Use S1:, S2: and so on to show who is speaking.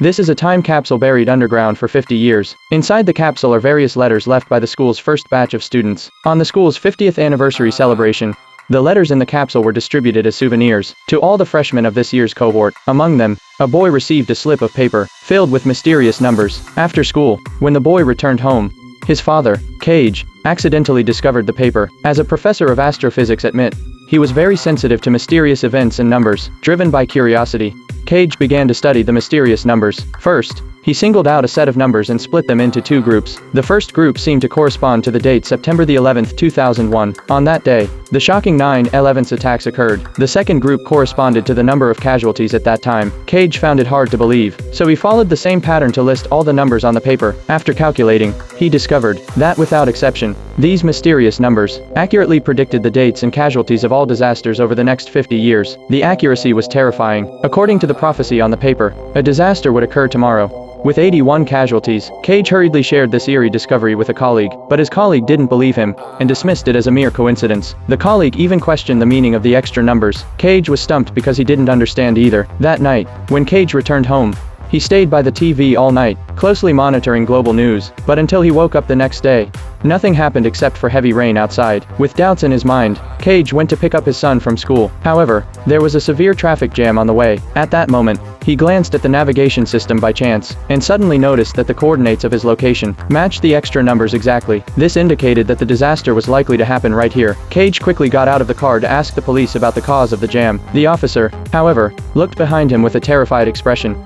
S1: This is a time capsule buried underground for 50 years. Inside the capsule are various letters left by the school's first batch of students. On the school's 50th anniversary celebration, the letters in the capsule were distributed as souvenirs to all the freshmen of this year's cohort. Among them, a boy received a slip of paper filled with mysterious numbers. After school, when the boy returned home, his father, Cage, accidentally discovered the paper. As a professor of astrophysics at MIT, he was very sensitive to mysterious events and numbers. Driven by curiosity, Cage began to study the mysterious numbers. First, he singled out a set of numbers and split them into two groups. The first group seemed to correspond to the date September the 11th, 2001. On that day, the shocking 9/11 attacks occurred. The second group corresponded to the number of casualties at that time. Cage found it hard to believe, so he followed the same pattern to list all the numbers on the paper. After calculating, he discovered that without exception, these mysterious numbers accurately predicted the dates and casualties of all disasters over the next 50 years. The accuracy was terrifying. According to the prophecy on the paper, a disaster would occur tomorrow. With 81 casualties, Cage hurriedly shared this eerie discovery with a colleague, but his colleague didn't believe him and dismissed it as a mere coincidence. The colleague even questioned the meaning of the extra numbers. Cage was stumped because he didn't understand either. That night, when Cage returned home, he stayed by the TV all night, closely monitoring global news, but until he woke up the next day, nothing happened except for heavy rain outside. With doubts in his mind, Cage went to pick up his son from school. However, there was a severe traffic jam on the way. At that moment, he glanced at the navigation system by chance, and suddenly noticed that the coordinates of his location matched the extra numbers exactly. This indicated that the disaster was likely to happen right here. Cage quickly got out of the car to ask the police about the cause of the jam. The officer, however, looked behind him with a terrified expression.